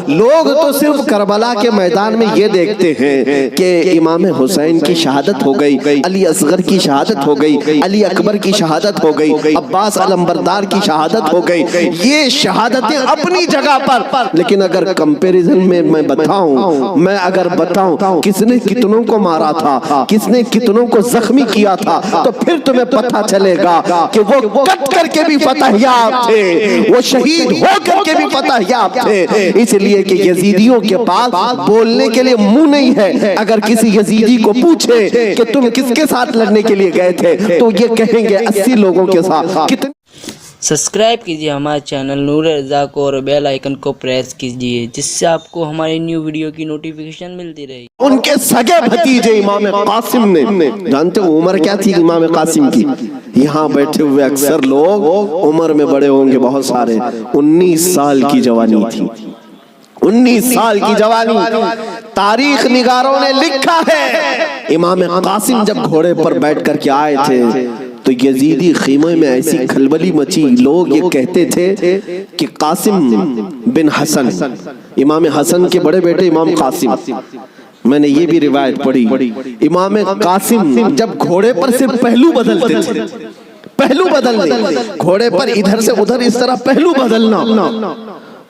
لوگ تو صرف کربلا کے میدان میں یہ دیکھتے ہیں کہ امام حسین کی شہادت ہو گئی، علی اصغر کی شہادت ہو گئی، علی اکبر کی شہادت ہو گئی، عباس علمبردار کی شہادت ہو گئی، یہ شہادتیں اپنی جگہ پر، لیکن اگر کمپیریزن میں میں اگر بتاؤں کس نے کتنوں کو مارا تھا، کس نے کتنوں کو زخمی کیا تھا، تو پھر تمہیں پتہ چلے گا کہ وہ کٹ کر کے بھی فتح یاب تھے، وہ شہید ہو کر کے بھی فتح یاب تھے، اس لیے کہ یزیدیوں کے پاس بولنے کے لیے منہ نہیں ہے۔ اگر کسی یزیدی کو پوچھے کہ تم کس کے ساتھ لڑنے کے لیے گئے تھے تو یہ کہیں گے 80 لوگوں کے ساتھ۔ سبسکرائب کیجئے ہمارے چینل نور رضا کو اور بیل آئیکن کو پریس کیجئے جس سے آپ کو ہماری نیو ویڈیو کی نوٹیفیکیشن ملتی رہے۔ ان کے سگے بھتیجے امام قاسم نے، جانتے ہو عمر کیا تھی امام قاسم کی؟ یہاں بیٹھے ہوئے اکثر لوگ عمر میں بڑے ہوں گے بہت سارے، 19 سال کی جوانی تھی، 19 سال کی جوانی۔ تاریخ نگاروں نے لکھا ہے امام قاسم جب گھوڑے پر بیٹھ کر کے آئے تھے تو یزیدی خیمے میں ایسی کھلبلی مچی، لوگ یہ کہتے تھے کہ قاسم بن حسن، امام حسن کے بڑے بیٹے امام قاسم، میں نے یہ بھی روایت پڑھی، امام قاسم جب گھوڑے پر صرف پہلو بدلتے تھے، پہلو بدلنے، گھوڑے پر ادھر سے ادھر اس طرح پہلو بدلنا،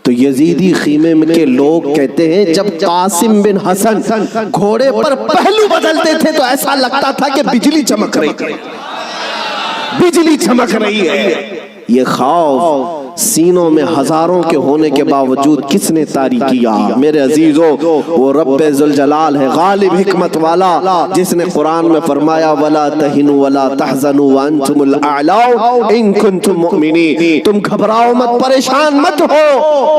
تو یزیدی خیمے کے لوگ کہتے ہیں جب قاسم بن حسن گھوڑے پر پہلو بدلتے تھے تو ایسا لگتا تھا کہ بجلی چمک رہی ہے، بجلی چمک رہی ہے۔ یہ خوف سینوں میں ہزاروں کے ہونے کے باوجود کس نے طاری کیا؟ میرے عزیزو، وہ رب ذوالجلال ہے، غالب حکمت والا، جس نے قرآن میں فرمایا وَلَا تَهِنُوا وَلَا تَحْزَنُوا وَأَنْتُمُ الْأَعْلَوْا إِن كُنتُم مُؤْمِنِينَ، تم گھبراؤ مت، پریشان مت ہو،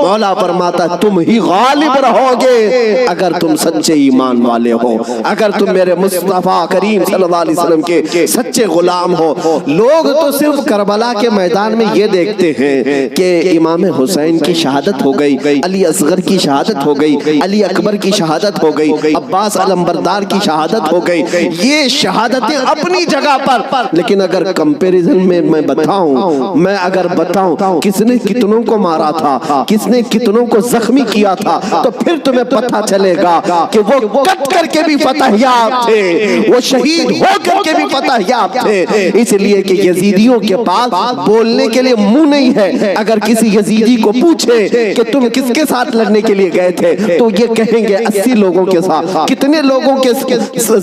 مولا فرماتا تم ہی غالب رہو گے اگر تم سچے ایمان والے ہو، اگر تم میرے مصطفیٰ کریم صلی اللہ علیہ وسلم کے سچے غلام ہو۔ لوگ تو صرف کربلا کے میدان میں یہ دیکھتے ہیں کہ امام حسین کی شہادت ہو گئی، علی اصغر کی شہادت ہو گئی، علی اکبر کی شہادت ہو گئی، عباس علمبردار کی شہادت ہو گئی، یہ شہادتیں اپنی جگہ پر، لیکن اگر کمپیریزن میں میں اگر بتاؤں کس نے کتنوں کو مارا تھا، کس نے کتنوں کو زخمی کیا تھا، تو پھر تمہیں پتہ چلے گا کہ وہ کٹ کر کے بھی فتح یاب تھے، وہ شہید ہو کر کے بھی فتح یاب تھے، اس لیے کہ یزیدیوں کے پاس بولنے کے لیے منہ نہیں ہے۔ اگر کسی یزیدی کو پوچھے کہ تم کس کے ساتھ لڑنے کے لیے گئے تھے تو یہ کہیں گے 80 لوگوں کے ساتھ۔ کتنے لوگوں کے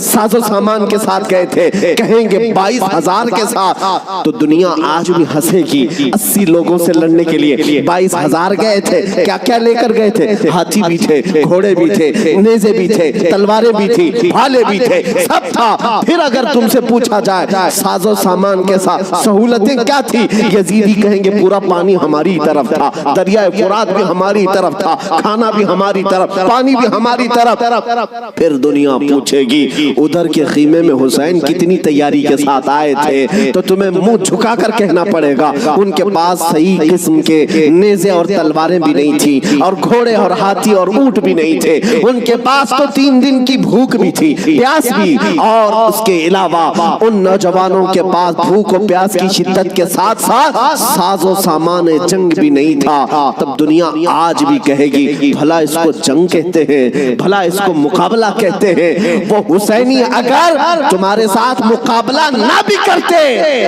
ساز و سامان کے ساتھ گئے تھے؟ کہیں گے 22,000 کے ساتھ۔ تو دنیا آج بھی ہنسے گی، 80 لوگوں سے لڑنے کے لیے 22,000 گئے تھے، کیا کیا لے کر گئے تھے؟ ہاتھی بھی تھے، گھوڑے بھی تھے، نیزے بھی تھے، تلواریں بھی تھی، بھالے بھی تھے، سب تھا۔ پھر اگر تم سے پوچھا جائے ساز و سامان کے ساتھ سہولتیں کیا تھی، یزیدی کہیں گے پورا پانی ہماری طرف تھا، دریائے فرات بھی ہماری طرف تھا، کھانا بھی ہماری طرف، پانی بھی ہماری طرف۔ پھر دنیا پوچھے گی ادھر کے خیمے میں حسین کتنی تیاری کے ساتھ آئے تھے، تو تمہیں منہ جھکا کر کہنا پڑے گا ان کے پاس صحیح قسم کے نیزے اور تلواریں بھی نہیں تھی، اور گھوڑے اور ہاتھی اور اونٹ بھی نہیں تھے، ان کے پاس تو 3 دن کی بھوک بھی تھی، پیاس بھی، اور اس کے علاوہ ان نوجوانوں کے پاس بھوک و پیاس کی شدت کے ساتھ ساتھ ساز و سامان جنگ بھی نہیں تھا۔ تب دنیا آج بھی کہے گی بھلا اس کو جنگ کہتے ہیں، بھلا اس کو مقابلہ کہتے ہیں۔ وہ حسینی اگر تمہارے ساتھ مقابلہ نہ بھی کرتے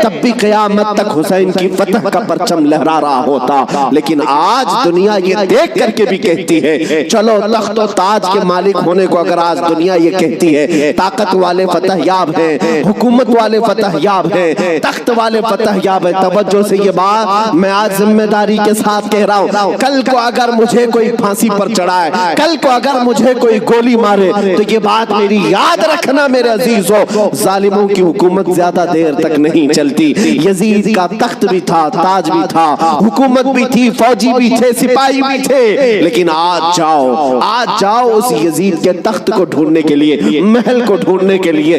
تب بھی قیامت تک حسین کی فتح کا پرچم لہرا رہا ہوتا، لیکن آج دنیا یہ دیکھ کر کے بھی کہتی ہے چلو تخت و تاج کے مالک ہونے کو اگر آج دنیا یہ کہتی ہے، طاقت والے فتح یاب ہیں، حکومت والے فتح یاب ہیں، تخت والے فتح یاب ہیں، توجہ سے یہ بات میں آج ذمہ داری کے ساتھ کہہ رہا ہوں، کل کو اگر مجھے کوئی پھانسی پر چڑھائے، کل کو اگر مجھے کوئی گولی مارے تو یہ بات میری یاد رکھنا میرے عزیزو، ظالموں کی حکومت زیادہ دیر تک نہیں چلتی۔ یزید کا تخت بھی تھا، تاج بھی تھا، حکومت بھی تھی، فوجی بھی تھے، سپاہی بھی تھے، لیکن آج جاؤ اس یزید کے تخت کو ڈھونڈنے کے لیے، محل کو ڈھونڈنے کے لیے۔